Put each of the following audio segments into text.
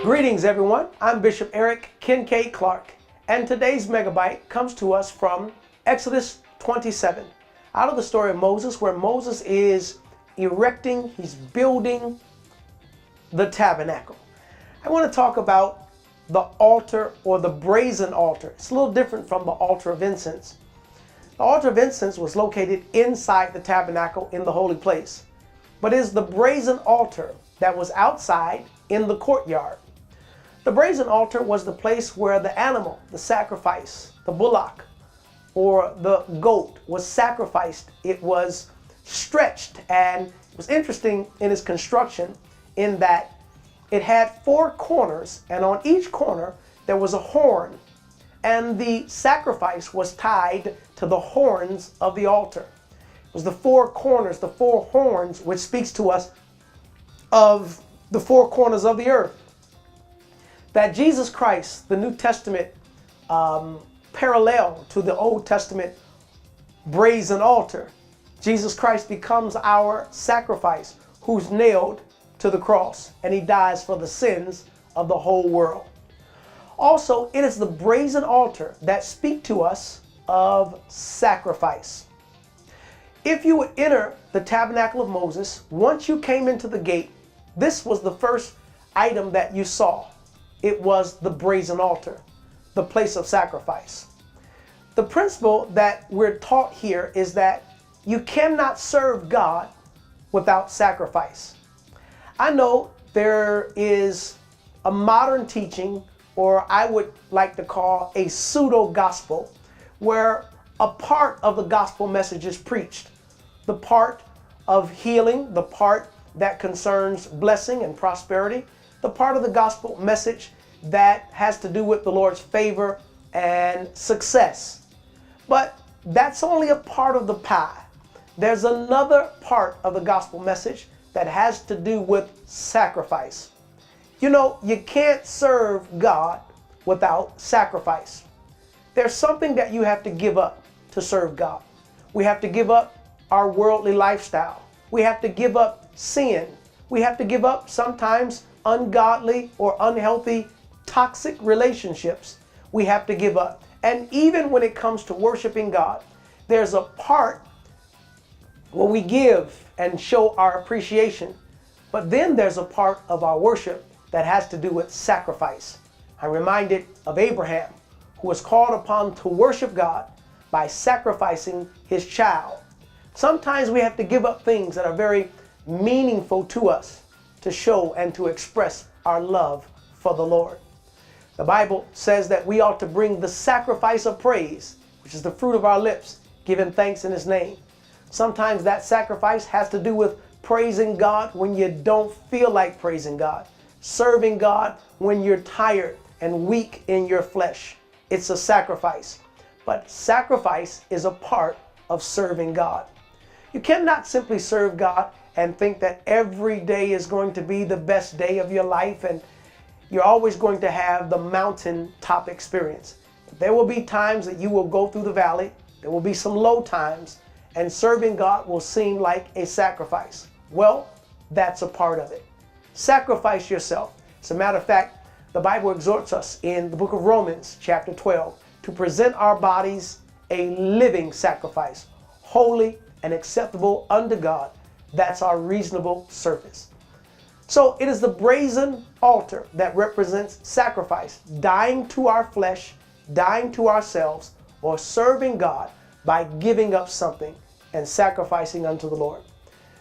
Greetings everyone, I'm Bishop Eric Kincaid Clark, and today's Megabyte comes to us from Exodus 27, out of the story of Moses, where Moses is erecting, he's building the tabernacle. I want to talk about the altar, or the brazen altar. It's a little different from the altar of incense. The altar of incense was located inside the tabernacle in the holy place, but is the brazen altar that was outside in the courtyard. The brazen altar was the place where the animal, the sacrifice, the bullock or the goat was sacrificed. It was stretched, and it was interesting in its construction in that it had 4 corners, and on each corner there was a horn, and the sacrifice was tied to the horns of the altar. It was the 4 corners, the 4 horns, which speaks to us of the 4 corners of the earth. That Jesus Christ, the New Testament parallel to the Old Testament brazen altar, Jesus Christ becomes our sacrifice, who's nailed to the cross, and he dies for the sins of the whole world. Also, it is the brazen altar that speaks to us of sacrifice. If you would enter the tabernacle of Moses, once you came into the gate, this was the first item that you saw. It was the brazen altar, the place of sacrifice. The principle that we're taught here is that you cannot serve God without sacrifice. I know there is a modern teaching, or I would like to call a pseudo-gospel, where a part of the gospel message is preached. The part of healing, the part that concerns blessing and prosperity, the part of the gospel message that has to do with the Lord's favor and success. But that's only a part of the pie. There's another part of the gospel message that has to do with sacrifice. You know, you can't serve God without sacrifice. There's something that you have to give up to serve God. We have to give up our worldly lifestyle. We have to give up sin. We have to give up sometimes ungodly or unhealthy toxic relationships. We have to give up. And even when it comes to worshiping God, there's a part where we give and show our appreciation. But then there's a part of our worship that has to do with sacrifice. I'm reminded of Abraham, who was called upon to worship God by sacrificing his child. Sometimes we have to give up things that are very meaningful to us to show and to express our love for the Lord. The Bible says that we ought to bring the sacrifice of praise, which is the fruit of our lips, giving thanks in his name. Sometimes that sacrifice has to do with praising God when you don't feel like praising God, serving God when you're tired and weak in your flesh. It's a sacrifice. But sacrifice is a part of serving God. You cannot simply serve God and think that every day is going to be the best day of your life and you're always going to have the mountaintop experience. There will be times that you will go through the valley. There will be some low times, and serving God will seem like a sacrifice. Well, that's a part of it. Sacrifice yourself. As a matter of fact, the Bible exhorts us in the book of Romans, chapter 12, to present our bodies a living sacrifice, holy and acceptable unto God. That's our reasonable service. So it is the brazen altar that represents sacrifice, dying to our flesh, dying to ourselves, or serving God by giving up something and sacrificing unto the Lord.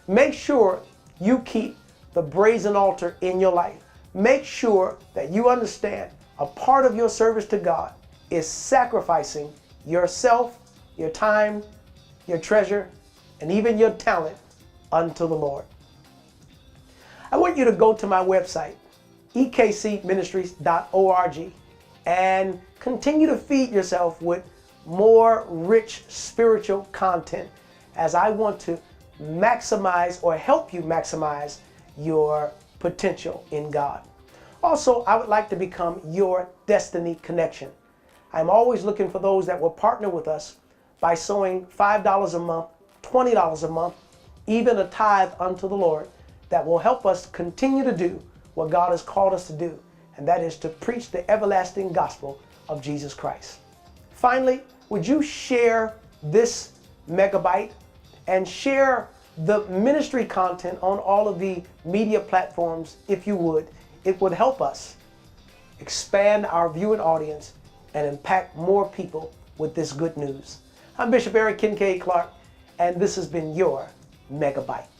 Make sure you keep the brazen altar in your life. Make sure that you understand a part of your service to God is sacrificing yourself, your time, your treasure, and even your talent unto the Lord. I want you to go to my website, ekcministries.org, and continue to feed yourself with more rich spiritual content, as I want to maximize or help you maximize your potential in God. Also, I would like to become your destiny connection. I'm always looking for those that will partner with us by sowing $5 a month, $20 a month, even a tithe unto the Lord, that will help us continue to do what God has called us to do. and that is to preach the everlasting gospel of Jesus Christ. Finally, would you share this megabyte and share the ministry content on all of the media platforms if you would? It would help us expand our viewing audience and impact more people with this good news. I'm Bishop Eric Kincaid Clark, and this has been your Megabyte.